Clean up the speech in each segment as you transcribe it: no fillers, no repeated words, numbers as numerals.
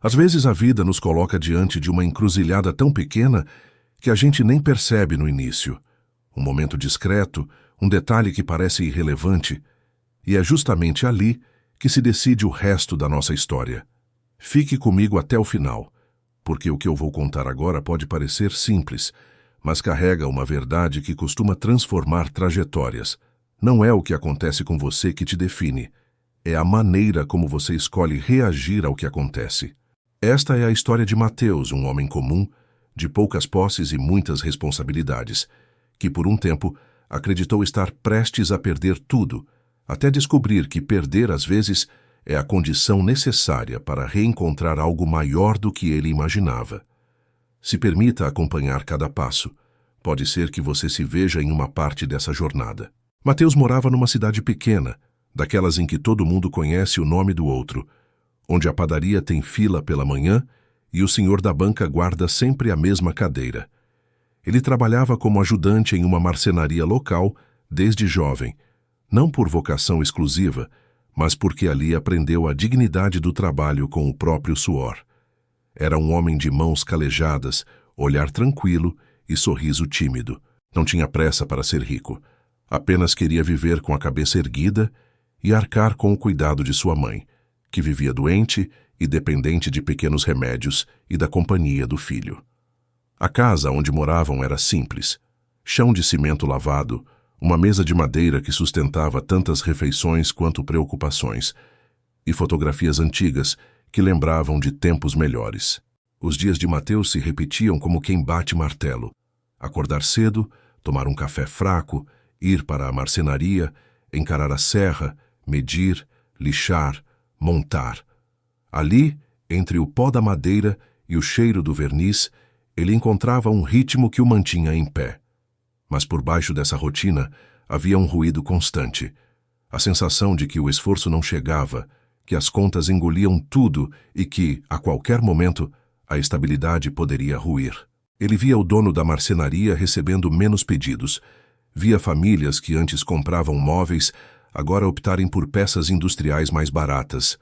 Às vezes a vida nos coloca diante de uma encruzilhada tão pequena que a gente nem percebe no início. Um momento discreto, um detalhe que parece irrelevante, e é justamente ali que se decide o resto da nossa história. Fique comigo até o final, porque o que eu vou contar agora pode parecer simples, mas carrega uma verdade que costuma transformar trajetórias. Não é o que acontece com você que te define, é a maneira como você escolhe reagir ao que acontece. Esta é a história de Mateus, um homem comum, de poucas posses e muitas responsabilidades, que por um tempo acreditou estar prestes a perder tudo, até descobrir que perder às vezes é a condição necessária para reencontrar algo maior do que ele imaginava. Se permita acompanhar cada passo. Pode ser que você se veja em uma parte dessa jornada. Mateus morava numa cidade pequena, daquelas em que todo mundo conhece o nome do outro, onde a padaria tem fila pela manhã e o senhor da banca guarda sempre a mesma cadeira. Ele trabalhava como ajudante em uma marcenaria local desde jovem, não por vocação exclusiva, mas porque ali aprendeu a dignidade do trabalho com o próprio suor. Era um homem de mãos calejadas, olhar tranquilo e sorriso tímido. Não tinha pressa para ser rico. Apenas queria viver com a cabeça erguida e arcar com o cuidado de sua mãe, que vivia doente e dependente de pequenos remédios e da companhia do filho. A casa onde moravam era simples. Chão de cimento lavado, uma mesa de madeira que sustentava tantas refeições quanto preocupações, e fotografias antigas que lembravam de tempos melhores. Os dias de Mateus se repetiam como quem bate martelo. Acordar cedo, tomar um café fraco, ir para a marcenaria, encarar a serra, medir, lixar, montar. Ali, entre o pó da madeira e o cheiro do verniz, ele encontrava um ritmo que o mantinha em pé. Mas por baixo dessa rotina havia um ruído constante. A sensação de que o esforço não chegava, que as contas engoliam tudo e que, a qualquer momento, a estabilidade poderia ruir. Ele via o dono da marcenaria recebendo menos pedidos. Via famílias que antes compravam móveis agora optarem por peças industriais mais baratas.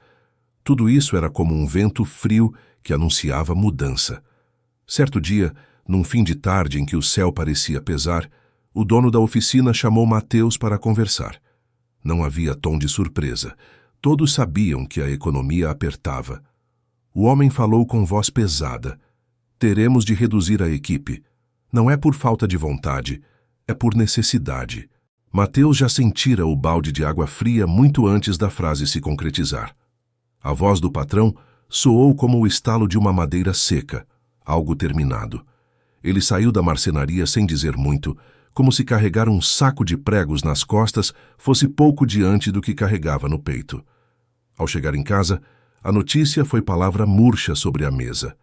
Tudo isso era como um vento frio que anunciava mudança. Certo dia, num fim de tarde em que o céu parecia pesar, o dono da oficina chamou Mateus para conversar. Não havia tom de surpresa. Todos sabiam que a economia apertava. O homem falou com voz pesada. Teremos de reduzir a equipe. Não é por falta de vontade, é por necessidade. Mateus já sentira o balde de água fria muito antes da frase se concretizar. A voz do patrão soou como o estalo de uma madeira seca, algo terminado. Ele saiu da marcenaria sem dizer muito, como se carregar um saco de pregos nas costas fosse pouco diante do que carregava no peito. Ao chegar em casa, a notícia foi palavra murcha sobre a mesa.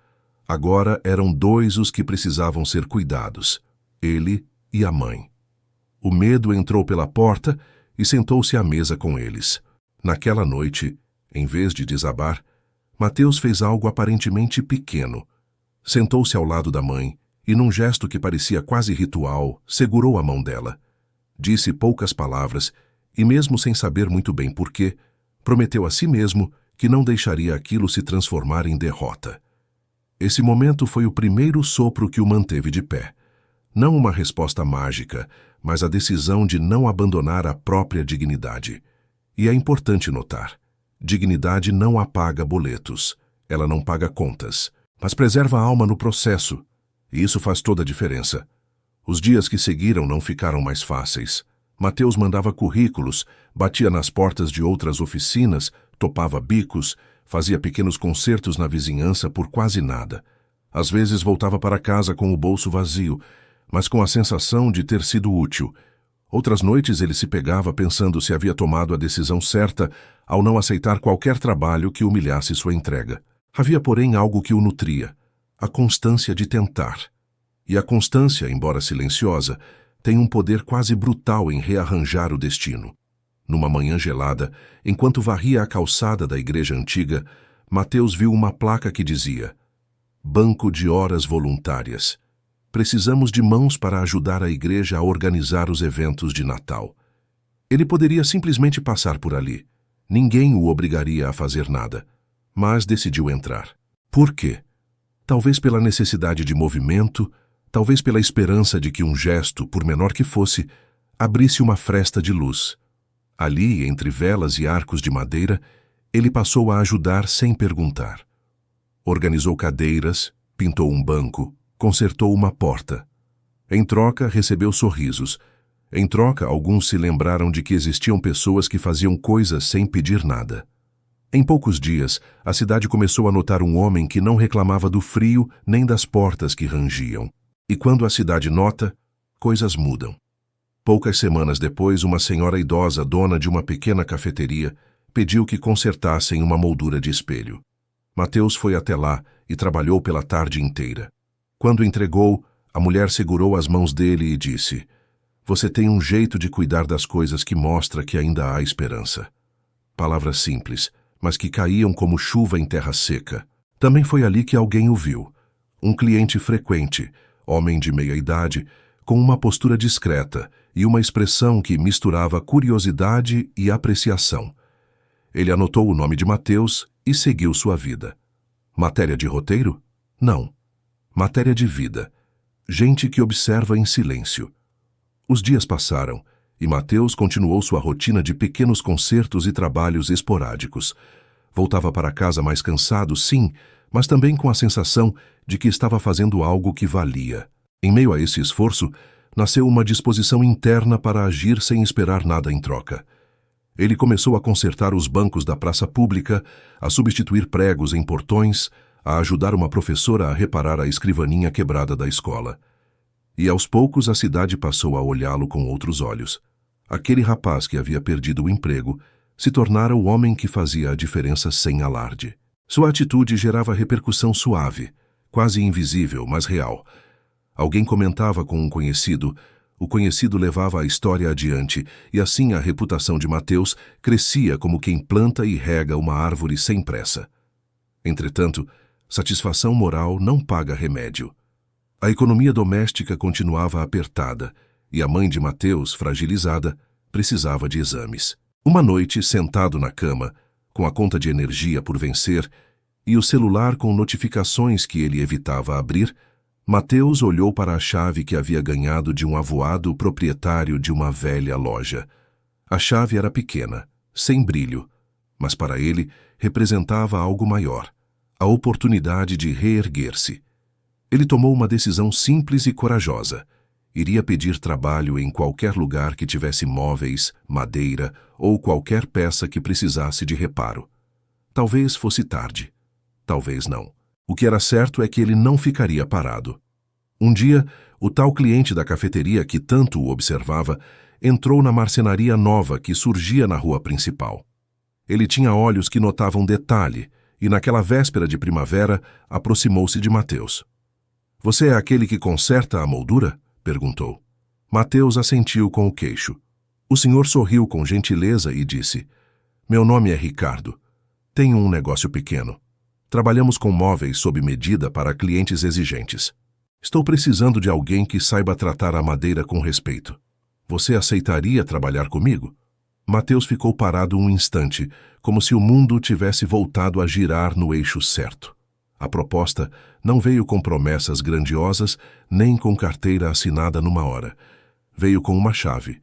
Agora eram dois os que precisavam ser cuidados, ele e a mãe. O medo entrou pela porta e sentou-se à mesa com eles. Naquela noite, em vez de desabar, Mateus fez algo aparentemente pequeno. Sentou-se ao lado da mãe e, num gesto que parecia quase ritual, segurou a mão dela. Disse poucas palavras e, mesmo sem saber muito bem porquê, prometeu a si mesmo que não deixaria aquilo se transformar em derrota. Esse momento foi o primeiro sopro que o manteve de pé. Não uma resposta mágica, mas a decisão de não abandonar a própria dignidade. E é importante notar, dignidade não apaga boletos, ela não paga contas, mas preserva a alma no processo, e isso faz toda a diferença. Os dias que seguiram não ficaram mais fáceis. Mateus mandava currículos, batia nas portas de outras oficinas, topava bicos, fazia pequenos concertos na vizinhança por quase nada. Às vezes voltava para casa com o bolso vazio, mas com a sensação de ter sido útil. Outras noites ele se pegava pensando se havia tomado a decisão certa ao não aceitar qualquer trabalho que humilhasse sua entrega. Havia, porém, algo que o nutria, a constância de tentar. E a constância, embora silenciosa, tem um poder quase brutal em rearranjar o destino. Numa manhã gelada, enquanto varria a calçada da igreja antiga, Mateus viu uma placa que dizia: Banco de Horas Voluntárias. Precisamos de mãos para ajudar a igreja a organizar os eventos de Natal. Ele poderia simplesmente passar por ali. Ninguém o obrigaria a fazer nada. Mas decidiu entrar. Por quê? Talvez pela necessidade de movimento, talvez pela esperança de que um gesto, por menor que fosse, abrisse uma fresta de luz. Ali, entre velas e arcos de madeira, ele passou a ajudar sem perguntar. Organizou cadeiras, pintou um banco, consertou uma porta. Em troca, recebeu sorrisos. Em troca, alguns se lembraram de que existiam pessoas que faziam coisas sem pedir nada. Em poucos dias, a cidade começou a notar um homem que não reclamava do frio nem das portas que rangiam. E quando a cidade nota, coisas mudam. Poucas semanas depois, uma senhora idosa, dona de uma pequena cafeteria, pediu que consertassem uma moldura de espelho. Mateus foi até lá e trabalhou pela tarde inteira. Quando entregou, a mulher segurou as mãos dele e disse: "Você tem um jeito de cuidar das coisas que mostra que ainda há esperança." Palavras simples, mas que caíam como chuva em terra seca. Também foi ali que alguém o viu. Um cliente frequente, homem de meia idade, com uma postura discreta e uma expressão que misturava curiosidade e apreciação. Ele anotou o nome de Mateus e seguiu sua vida. Matéria de roteiro? Não. Matéria de vida. Gente que observa em silêncio. Os dias passaram e Mateus continuou sua rotina de pequenos concertos e trabalhos esporádicos. Voltava para casa mais cansado, sim, mas também com a sensação de que estava fazendo algo que valia. Em meio a esse esforço, nasceu uma disposição interna para agir sem esperar nada em troca. Ele começou a consertar os bancos da praça pública, a substituir pregos em portões, a ajudar uma professora a reparar a escrivaninha quebrada da escola. E aos poucos a cidade passou a olhá-lo com outros olhos. Aquele rapaz que havia perdido o emprego se tornara o homem que fazia a diferença sem alarde. Sua atitude gerava repercussão suave, quase invisível, mas real. Alguém comentava com um conhecido, o conhecido levava a história adiante, e assim a reputação de Mateus crescia como quem planta e rega uma árvore sem pressa. Entretanto, satisfação moral não paga remédio. A economia doméstica continuava apertada, e a mãe de Mateus, fragilizada, precisava de exames. Uma noite, sentado na cama, com a conta de energia por vencer e o celular com notificações que ele evitava abrir, Mateus olhou para a chave que havia ganhado de um avoado proprietário de uma velha loja. A chave era pequena, sem brilho, mas para ele representava algo maior, a oportunidade de reerguer-se. Ele tomou uma decisão simples e corajosa. Iria pedir trabalho em qualquer lugar que tivesse móveis, madeira ou qualquer peça que precisasse de reparo. Talvez fosse tarde, talvez não. O que era certo é que ele não ficaria parado. Um dia, o tal cliente da cafeteria que tanto o observava entrou na marcenaria nova que surgia na rua principal. Ele tinha olhos que notavam detalhe e, naquela véspera de primavera, aproximou-se de Mateus. "Você é aquele que conserta a moldura?" perguntou. Mateus assentiu com o queixo. O senhor sorriu com gentileza e disse: "Meu nome é Ricardo. Tenho um negócio pequeno. Trabalhamos com móveis sob medida para clientes exigentes. Estou precisando de alguém que saiba tratar a madeira com respeito. Você aceitaria trabalhar comigo?" Mateus ficou parado um instante, como se o mundo tivesse voltado a girar no eixo certo. A proposta não veio com promessas grandiosas, nem com carteira assinada numa hora. Veio com uma chave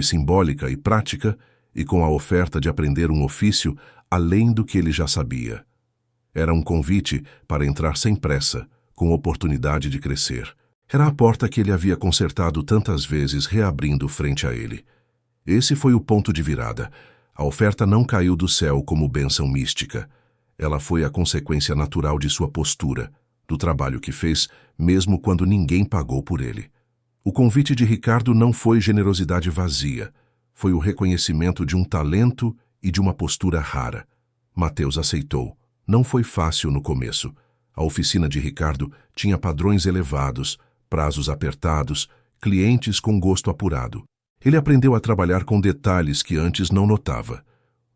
simbólica e prática, e com a oferta de aprender um ofício além do que ele já sabia. Era um convite para entrar sem pressa, com oportunidade de crescer. Era a porta que ele havia consertado tantas vezes reabrindo frente a ele. Esse foi o ponto de virada. A oferta não caiu do céu como bênção mística. Ela foi a consequência natural de sua postura, do trabalho que fez, mesmo quando ninguém pagou por ele. O convite de Ricardo não foi generosidade vazia, foi o reconhecimento de um talento e de uma postura rara. Mateus aceitou. Não foi fácil no começo. A oficina de Ricardo tinha padrões elevados, prazos apertados, clientes com gosto apurado. Ele aprendeu a trabalhar com detalhes que antes não notava.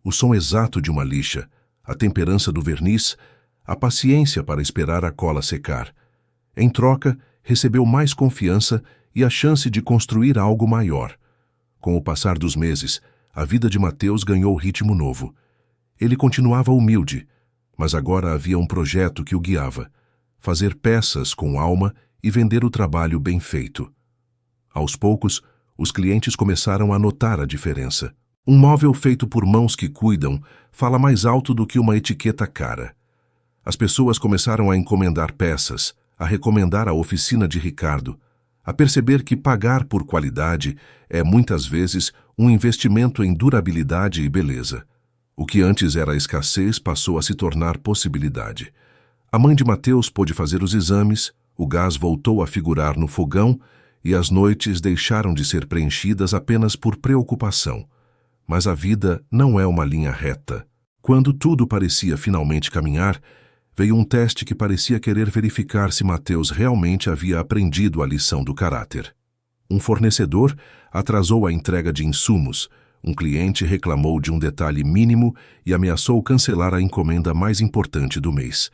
O som exato de uma lixa, a temperança do verniz, a paciência para esperar a cola secar. Em troca, recebeu mais confiança e a chance de construir algo maior. Com o passar dos meses, a vida de Mateus ganhou ritmo novo. Ele continuava humilde, Mas agora havia um projeto que o guiava: fazer peças com alma e vender o trabalho bem feito. Aos poucos, os clientes começaram a notar a diferença. Um móvel feito por mãos que cuidam fala mais alto do que uma etiqueta cara. As pessoas começaram a encomendar peças, a recomendar a oficina de Ricardo, a perceber que pagar por qualidade é, muitas vezes, um investimento em durabilidade e beleza. O que antes era escassez passou a se tornar possibilidade. A mãe de Mateus pôde fazer os exames, o gás voltou a figurar no fogão e as noites deixaram de ser preenchidas apenas por preocupação. Mas a vida não é uma linha reta. Quando tudo parecia finalmente caminhar, veio um teste que parecia querer verificar se Mateus realmente havia aprendido a lição do caráter. Um fornecedor atrasou a entrega de insumos, um cliente reclamou de um detalhe mínimo e ameaçou cancelar a encomenda mais importante do mês.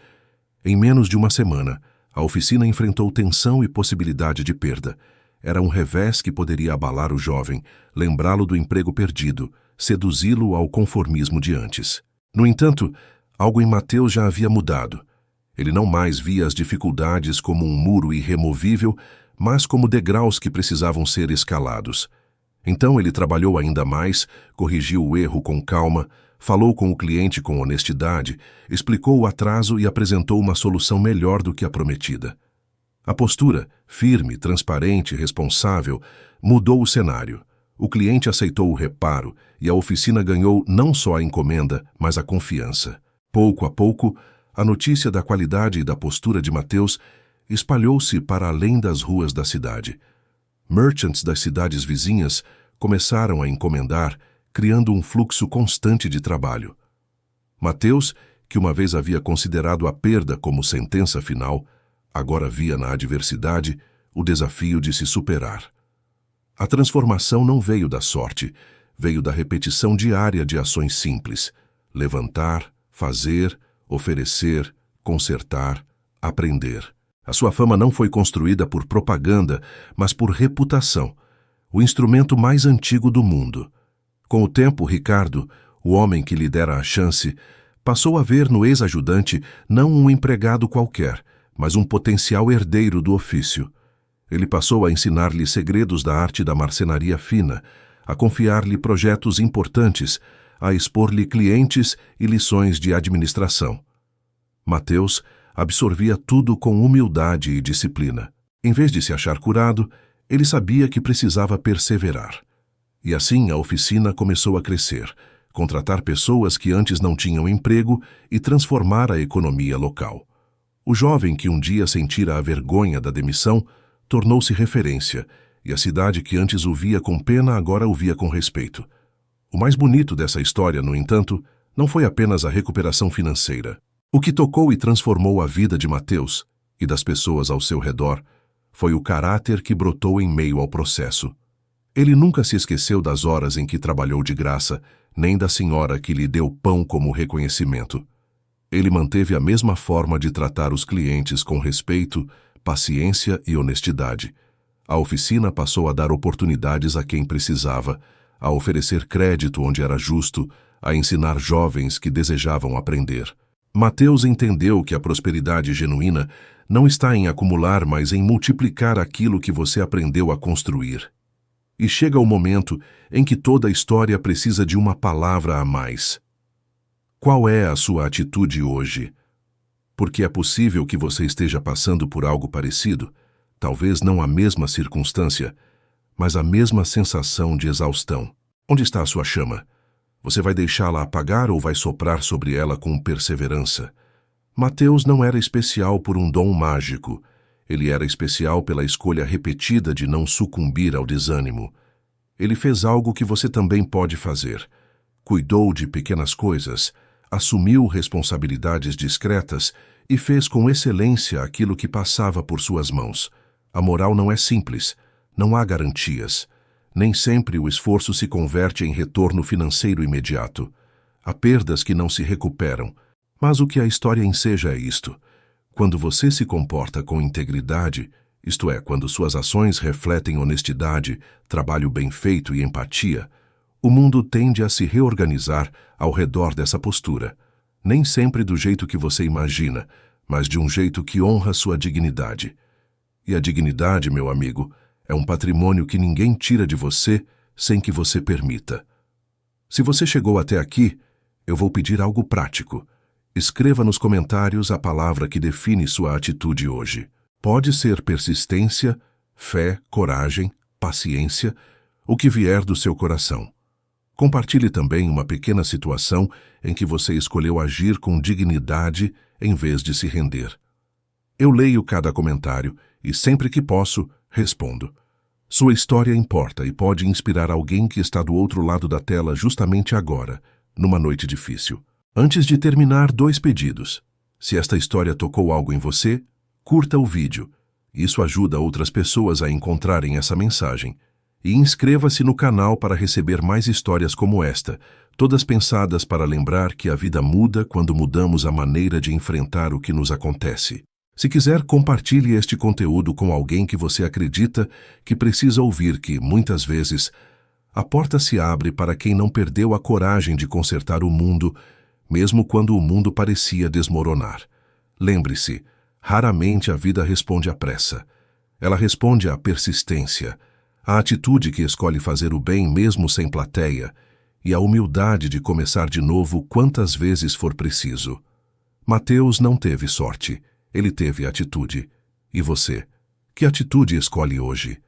Em menos de uma semana, a oficina enfrentou tensão e possibilidade de perda. Era um revés que poderia abalar o jovem, lembrá-lo do emprego perdido, seduzi-lo ao conformismo de antes. No entanto, algo em Mateus já havia mudado. Ele não mais via as dificuldades como um muro irremovível, mas como degraus que precisavam ser escalados. Então ele trabalhou ainda mais, corrigiu o erro com calma, falou com o cliente com honestidade, explicou o atraso e apresentou uma solução melhor do que a prometida. A postura, firme, transparente e responsável, mudou o cenário. O cliente aceitou o reparo e a oficina ganhou não só a encomenda, mas a confiança. Pouco a pouco, a notícia da qualidade e da postura de Mateus espalhou-se para além das ruas da cidade. Merchants das cidades vizinhas começaram a encomendar, criando um fluxo constante de trabalho. Mateus, que uma vez havia considerado a perda como sentença final, agora via na adversidade o desafio de se superar. A transformação não veio da sorte, veio da repetição diária de ações simples: levantar, fazer, oferecer, consertar, aprender. A sua fama não foi construída por propaganda, mas por reputação, o instrumento mais antigo do mundo. Com o tempo, Ricardo, o homem que lhe dera a chance, passou a ver no ex-ajudante não um empregado qualquer, mas um potencial herdeiro do ofício. Ele passou a ensinar-lhe segredos da arte da marcenaria fina, a confiar-lhe projetos importantes, a expor-lhe clientes e lições de administração. Mateus absorvia tudo com humildade e disciplina. Em vez de se achar curado, ele sabia que precisava perseverar. E assim a oficina começou a crescer, contratar pessoas que antes não tinham emprego e transformar a economia local. O jovem que um dia sentira a vergonha da demissão tornou-se referência, e a cidade que antes o via com pena agora o via com respeito. O mais bonito dessa história, no entanto, não foi apenas a recuperação financeira. O que tocou e transformou a vida de Mateus e das pessoas ao seu redor foi o caráter que brotou em meio ao processo. Ele nunca se esqueceu das horas em que trabalhou de graça, nem da senhora que lhe deu pão como reconhecimento. Ele manteve a mesma forma de tratar os clientes com respeito, paciência e honestidade. A oficina passou a dar oportunidades a quem precisava, a oferecer crédito onde era justo, a ensinar jovens que desejavam aprender. Mateus entendeu que a prosperidade genuína não está em acumular, mas em multiplicar aquilo que você aprendeu a construir. E chega o momento em que toda a história precisa de uma palavra a mais. Qual é a sua atitude hoje? Porque é possível que você esteja passando por algo parecido, talvez não a mesma circunstância, mas a mesma sensação de exaustão. Onde está a sua chama? Você vai deixá-la apagar ou vai soprar sobre ela com perseverança? Mateus não era especial por um dom mágico. Ele era especial pela escolha repetida de não sucumbir ao desânimo. Ele fez algo que você também pode fazer. Cuidou de pequenas coisas, assumiu responsabilidades discretas e fez com excelência aquilo que passava por suas mãos. A moral não é simples, não há garantias. Nem sempre o esforço se converte em retorno financeiro imediato. Há perdas que não se recuperam, mas o que a história enseja é isto: quando você se comporta com integridade, isto é, quando suas ações refletem honestidade, trabalho bem feito e empatia, o mundo tende a se reorganizar ao redor dessa postura. Nem sempre do jeito que você imagina, mas de um jeito que honra sua dignidade. E a dignidade, meu amigo, é um patrimônio que ninguém tira de você sem que você permita. Se você chegou até aqui, eu vou pedir algo prático. Escreva nos comentários a palavra que define sua atitude hoje. Pode ser persistência, fé, coragem, paciência, o que vier do seu coração. Compartilhe também uma pequena situação em que você escolheu agir com dignidade em vez de se render. Eu leio cada comentário e, sempre que posso, respondo. Sua história importa e pode inspirar alguém que está do outro lado da tela justamente agora, numa noite difícil. Antes de terminar, 2 pedidos. Se esta história tocou algo em você, curta o vídeo. Isso ajuda outras pessoas a encontrarem essa mensagem. E inscreva-se no canal para receber mais histórias como esta, todas pensadas para lembrar que a vida muda quando mudamos a maneira de enfrentar o que nos acontece. Se quiser, compartilhe este conteúdo com alguém que você acredita que precisa ouvir que, muitas vezes, a porta se abre para quem não perdeu a coragem de consertar o mundo, mesmo quando o mundo parecia desmoronar. Lembre-se, raramente a vida responde à pressa. Ela responde à persistência, à atitude que escolhe fazer o bem mesmo sem plateia e à humildade de começar de novo quantas vezes for preciso. Mateus não teve sorte, ele teve atitude. E você? Que atitude escolhe hoje?